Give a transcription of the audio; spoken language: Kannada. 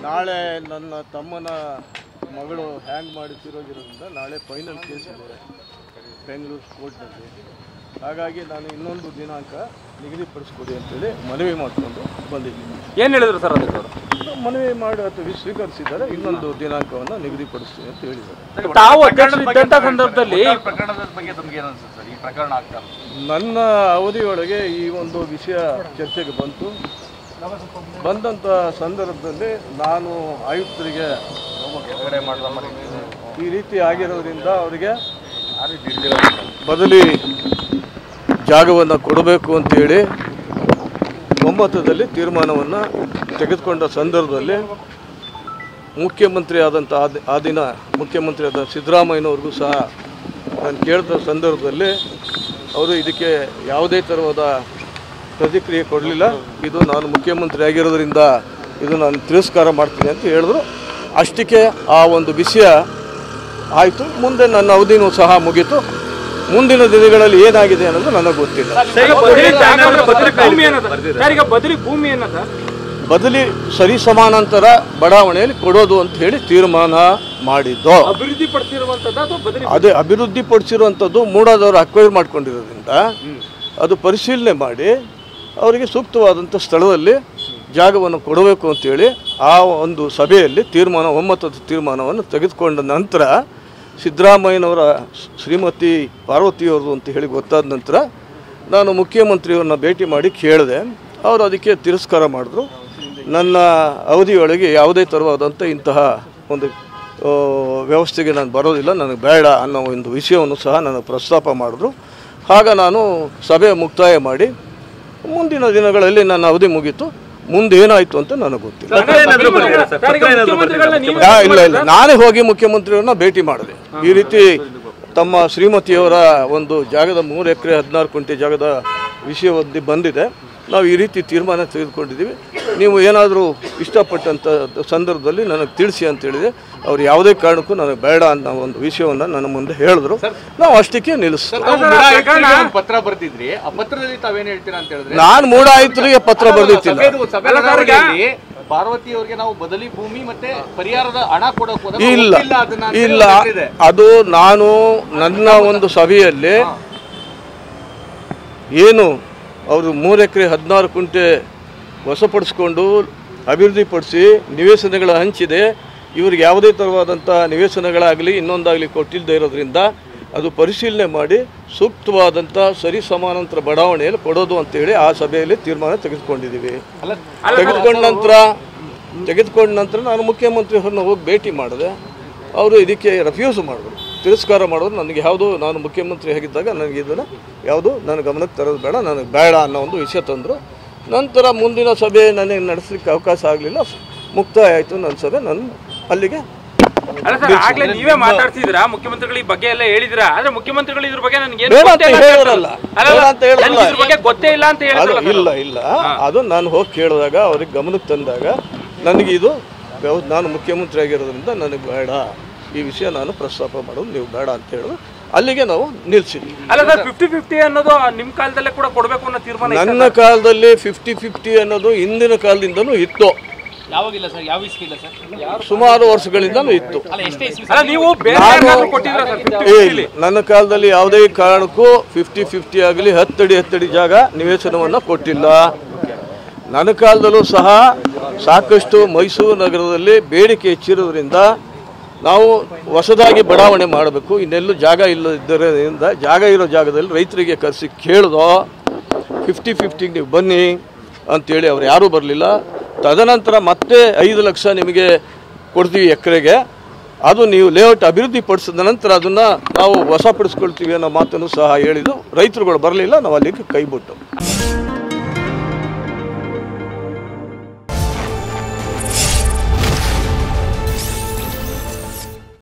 ನಾಳೆ ನನ್ನ ತಮ್ಮನ ಮಗಳು ಹ್ಯಾಂಗ್ ಮಾಡಿ ತಿರೋಗಿರೋದ್ರಿಂದ ನಾಳೆ ಫೈನಲ್ ಕೇಸ್ ಇದೆ ಬೆಂಗಳೂರು ಕೋರ್ಟ್ನಲ್ಲಿ. ಹಾಗಾಗಿ ನಾನು ಇನ್ನೊಂದು ದಿನಾಂಕ ನಿಗದಿಪಡಿಸ್ಕೊಡಿ ಅಂತೇಳಿ ಮನವಿ ಮಾಡಿಕೊಂಡು ಬಂದಿದ್ದೀನಿ. ಏನು ಹೇಳಿದ್ರು ಸರ್ ಅದಕ್ಕೆ ಅವರು? ಮನವಿ ಮಾಡಿ ಅಥವಾ ಸ್ವೀಕರಿಸಿದ್ದಾರೆ, ಇನ್ನೊಂದು ದಿನಾಂಕವನ್ನು ನಿಗದಿಪಡಿಸ್ತೀನಿ ಅಂತ ಹೇಳಿದ್ದಾರೆ. ತಾವು ಅಧ್ಯಕ್ಷರಿದ್ದಂಥ ಸಂದರ್ಭದಲ್ಲಿ ಪ್ರಕರಣದ ಬಗ್ಗೆ ತಮಗೆ ಏನು ಅನ್ಸುತ್ತೆ ಸರ್? ಈ ಪ್ರಕರಣ ಆಗ್ತಾ ನನ್ನ ಅವಧಿಯೊಳಗೆ ಈ ಒಂದು ವಿಷಯ ಚರ್ಚೆಗೆ ಬಂದಂಥ ಸಂದರ್ಭದಲ್ಲಿ ನಾನು ಆಯುಕ್ತರಿಗೆ ಈ ರೀತಿ ಆಗಿರೋದ್ರಿಂದ ಅವರಿಗೆ ಬದಲಿ ಜಾಗವನ್ನು ಕೊಡಬೇಕು ಅಂತೇಳಿ ಒಮ್ಮತದಲ್ಲಿ ತೀರ್ಮಾನವನ್ನು ತೆಗೆದುಕೊಂಡ ಸಂದರ್ಭದಲ್ಲಿ ಮುಖ್ಯಮಂತ್ರಿ ಆದಂಥ ಆ ದಿನ ಮುಖ್ಯಮಂತ್ರಿ ಆದ ಸಿದ್ದರಾಮಯ್ಯನವ್ರಿಗೂ ಸಹ ನಾನು ಕೇಳಿದ ಸಂದರ್ಭದಲ್ಲಿ ಅವರು ಇದಕ್ಕೆ ಯಾವುದೇ ಥರವಾದ ಪ್ರತಿಕ್ರಿಯೆ ಕೊಡಲಿಲ್ಲ. ಇದು ನಾನು ಮುಖ್ಯಮಂತ್ರಿ ಆಗಿರೋದ್ರಿಂದ ಇದು ನಾನು ತಿರಸ್ಕಾರ ಮಾಡ್ತೀನಿ ಅಂತ ಹೇಳಿದ್ರು. ಅಷ್ಟಕ್ಕೆ ಆ ಒಂದು ವಿಷಯ ಆಯಿತು. ಮುಂದೆ ನನ್ನ ಅವಧಿನೂ ಸಹ ಮುಗೀತು. ಮುಂದಿನ ದಿನಗಳಲ್ಲಿ ಏನಾಗಿದೆ ಅನ್ನೋದು ನನಗೆ ಗೊತ್ತಿಲ್ಲ. ಬದಲಿ ಸರಿ ಸಮಾನಾಂತರ ಬಡಾವಣೆಯಲ್ಲಿ ಕೊಡೋದು ಅಂತ ಹೇಳಿ ತೀರ್ಮಾನ ಮಾಡಿದ್ದು. ಅದೇ ಅಭಿವೃದ್ಧಿಪಡಿಸಿರುವಂಥದ್ದು ಮೂಡಾದವರು ಅಕ್ವೈರ್ ಮಾಡ್ಕೊಂಡಿರೋದ್ರಿಂದ ಅದು ಪರಿಶೀಲನೆ ಮಾಡಿ ಅವರಿಗೆ ಸೂಕ್ತವಾದಂಥ ಸ್ಥಳದಲ್ಲಿ ಜಾಗವನ್ನು ಕೊಡಬೇಕು ಅಂತೇಳಿ ಆ ಒಂದು ಸಭೆಯಲ್ಲಿ ಒಮ್ಮತದ ತೀರ್ಮಾನವನ್ನು ತೆಗೆದುಕೊಂಡ ನಂತರ ಸಿದ್ದರಾಮಯ್ಯನವರ ಶ್ರೀಮತಿ ಪಾರ್ವತಿಯವರು ಅಂತ ಹೇಳಿ ಗೊತ್ತಾದ ನಂತರ ನಾನು ಮುಖ್ಯಮಂತ್ರಿಯವ್ರನ್ನ ಭೇಟಿ ಮಾಡಿ ಕೇಳಿದೆ. ಅವರು ಅದಕ್ಕೆ ತಿರಸ್ಕಾರ ಮಾಡಿದ್ರು. ನನ್ನ ಅವಧಿಯೊಳಗೆ ಯಾವುದೇ ಥರವಾದಂಥ ಇಂತಹ ಒಂದು ವ್ಯವಸ್ಥೆಗೆ ನಾನು ಬರೋದಿಲ್ಲ, ನನಗೆ ಬೇಡ ಅನ್ನೋ ಒಂದು ವಿಷಯವನ್ನು ಸಹ ನಾನು ಪ್ರಸ್ತಾಪ ಮಾಡಿದ್ರು. ಆಗ ನಾನು ಸಭೆ ಮುಕ್ತಾಯ ಮಾಡಿ ಮುಂದಿನ ದಿನಗಳಲ್ಲಿ ನನ್ನ ಅವಧಿ ಮುಗೀತು. ಮುಂದೆ ಏನಾಯಿತು ಅಂತ ನನಗೆ ಗೊತ್ತಿಲ್ಲ. ಇಲ್ಲ, ನಾನೇ ಹೋಗಿ ಮುಖ್ಯಮಂತ್ರಿಯವ್ರನ್ನ ಭೇಟಿ ಮಾಡಿದೆ. ಈ ರೀತಿ ತಮ್ಮ ಶ್ರೀಮತಿಯವರ ಒಂದು ಜಾಗದ 3 ಎಕರೆ 16 ಗುಂಟೆ ಜಾಗದ ವಿಷಯ ಬಂದಿದೆ, ನಾವು ಈ ರೀತಿ ತೀರ್ಮಾನ ತೆಗೆದುಕೊಂಡಿದ್ದೀವಿ, ನೀವು ಏನಾದರೂ ಇಷ್ಟಪಟ್ಟಂಥ ಸಂದರ್ಭದಲ್ಲಿ ನನಗೆ ತಿಳಿಸಿ ಅಂತ ಹೇಳಿದೆ. ಅವ್ರು ಯಾವುದೇ ಕಾರಣಕ್ಕೂ ನನಗೆ ಬೇಡ ಅನ್ನೋ ಒಂದು ವಿಷಯವನ್ನು ನನ್ನ ಮುಂದೆ ಹೇಳಿದ್ರು. ನಾವು ಅಷ್ಟಕ್ಕೆ ನಿಲ್ಲಿಸ್ತೀವಿ. ಪತ್ರ ಬರ್ತಿದ್ರಿ, ಆ ಪತ್ರದಲ್ಲಿ ತಾವೇನು ಹೇಳ್ತೀರಾ ಅಂತ ಹೇಳಿದ್ರೆ, ನಾನು ಮೂಡ ಆಯುಕ್ತರಿಗೆ ಪತ್ರ ಬರೆದಿತ್ತಿಲ್ಲ. ಪಾರ್ವತಿ ಅವರಿಗೆ ನಾವು ಬದಲಿ ಭೂಮಿ ಮತ್ತೆ ಪರಿಹಾರದ ಹಣ ಕೊಡೋಕೆ ಇಲ್ಲ, ಅದು ನಾನು ನನ್ನ ಒಂದು ಸಭೆಯಲ್ಲಿ ಏನು ಅವರು 3 ಎಕರೆ 16 ಗುಂಟೆ ವಶಪಡಿಸ್ಕೊಂಡು ಅಭಿವೃದ್ಧಿಪಡಿಸಿ ನಿವೇಶನಗಳ ಹಂಚಿದೆ, ಇವ್ರಿಗೆ ಯಾವುದೇ ಥರವಾದಂಥ ನಿವೇಶನಗಳಾಗಲಿ ಇನ್ನೊಂದಾಗಲಿ ಕೊಟ್ಟಿಲ್ಲದೆ ಇರೋದ್ರಿಂದ ಅದು ಪರಿಶೀಲನೆ ಮಾಡಿ ಸೂಕ್ತವಾದಂಥ ಸರಿ ಸಮಾನಾಂತರ ಬಡಾವಣೆಯಲ್ಲಿ ಕೊಡೋದು ಅಂತೇಳಿ ಆ ಸಭೆಯಲ್ಲಿ ತೀರ್ಮಾನ ತೆಗೆದುಕೊಂಡಿದ್ದೀವಿ. ತೆಗೆದುಕೊಂಡ ನಂತರ ನಾನು ಮುಖ್ಯಮಂತ್ರಿಯವ್ರನ್ನ ಹೋಗಿ ಭೇಟಿ ಮಾಡಿದೆ. ಅವರು ಇದಕ್ಕೆ ರೆಫ್ಯೂಸ್ ಮಾಡಿದ್ರು, ತಿರಸ್ಕಾರ ಮಾಡೋದು. ನನಗೆ ಯಾವುದು ನಾನು ಮುಖ್ಯಮಂತ್ರಿ ಆಗಿದ್ದಾಗ ನನಗೆ ಇದನ್ನು ಯಾವುದು ನನ್ನ ಗಮನಕ್ಕೆ ತರೋದು ಬೇಡ, ನನಗೆ ಬೇಡ ಅನ್ನೋ ಒಂದು ವಿಷಯ ತಂದರು. ನಂತರ ಮುಂದಿನ ಸಭೆ ನನಗೆ ನಡೆಸಲಿಕ್ಕೆ ಅವಕಾಶ ಆಗಲಿಲ್ಲ, ಮುಕ್ತಾಯ ಆಯಿತು ನನ್ನ ಸಭೆ. ನಾನು ಅಲ್ಲಿಗೆ ನೀವೇ ಮಾತಾಡ್ತಿದ್ರ ಮುಖ್ಯಮಂತ್ರಿಗಳು ಈ ಬಗ್ಗೆ ಎಲ್ಲ ಹೇಳಿದ್ರ, ಆದ್ರೆ ಮುಖ್ಯಮಂತ್ರಿಗಳು ಇದ್ರ ಬಗ್ಗೆ ನನಗೆ ಗೊತ್ತೇ ಇಲ್ಲ ಅಂತ ಹೇಳಿದ್ರು. ಇಲ್ಲ, ಅದು ನಾನು ಹೋಗಿ ಕೇಳಿದಾಗ ಅವ್ರಿಗೆ ಗಮನಕ್ಕೆ ತಂದಾಗ ನನಗೆ ಇದು ನಾನು ಮುಖ್ಯಮಂತ್ರಿ ಆಗಿರೋದ್ರಿಂದ ನನಗೆ ಬೇಡ, ಈ ವಿಷಯ ನಾನು ಪ್ರಸ್ತಾಪ ಮಾಡೋದು ನೀವು ಬೇಡ ಅಂತ ಹೇಳಿದ್ರು. ಅಲ್ಲಿಗೆ ನಾವು ನಿಲ್ಸಿದ್ವಿ. ಅಲ್ಲ ಸರ್, 50-50 ಅನ್ನೋದು ನಿಮ್ಮ ಕಾಲದಲ್ಲೇ ಕೂಡ ಕೊಡಬೇಕು ಅನ್ನೋ ತೀರ್ಮಾನ ನನ್ನ ಕಾಲದಲ್ಲಿ 50-50 ಅನ್ನೋದು ಹಿಂದಿನ ಕಾಲದಿಂದನೂ ಇತ್ತು. ಯಾವಾಗಿಲ್ಲ ಸರ್? ಯಾವ ಇಸ್ವಿಲ್ಲ ಸರ್? ಸುಮಾರು ವರ್ಷಗಳಿಂದನೂ ಇತ್ತು. ನನ್ನ ಕಾಲದಲ್ಲಿ ಯಾವುದೇ ಕಾರಣಕ್ಕೂ 50-50 ಆಗಲಿ 10 ಅಡಿ ಜಾಗ ನಿವೇಶನವನ್ನು ಕೊಟ್ಟಿಲ್ಲ. ನನ್ನ ಕಾಲದಲ್ಲೂ ಸಹ ಸಾಕಷ್ಟು ಮೈಸೂರು ನಗರದಲ್ಲಿ ಬೇಡಿಕೆ ಹೆಚ್ಚಿರೋದ್ರಿಂದ ನಾವು ಹೊಸದಾಗಿ ಬಡಾವಣೆ ಮಾಡಬೇಕು, ಇನ್ನೆಲ್ಲೂ ಜಾಗ ಇಲ್ಲದಿದ್ದರಿಂದ ಜಾಗ ಇರೋ ಜಾಗದಲ್ಲಿ ರೈತರಿಗೆ ಕರೆಸಿ ಕೇಳಿದೋ 50-50 ನೀವು ಬನ್ನಿ ಅಂಥೇಳಿ ಅವ್ರು ಯಾರೂ ಬರಲಿಲ್ಲ. ತದನಂತರ ಮತ್ತೆ 5 ಲಕ್ಷ ನಿಮಗೆ ಕೊಡ್ತೀವಿ ಎಕರೆಗೆ, ಅದು ನೀವು ಲೇಔಟ್ ಅಭಿವೃದ್ಧಿ ಪಡಿಸಿದ ನಂತರ ಅದನ್ನು ನಾವು ವಶಪಡಿಸ್ಕೊಳ್ತೀವಿ ಅನ್ನೋ ಮಾತನ್ನು ಸಹ ಹೇಳಿದ್ದು. ರೈತರುಗಳು ಬರಲಿಲ್ಲ, ನಾವು ಅಲ್ಲಿಗೆ ಕೈ ಬಿಟ್ಟು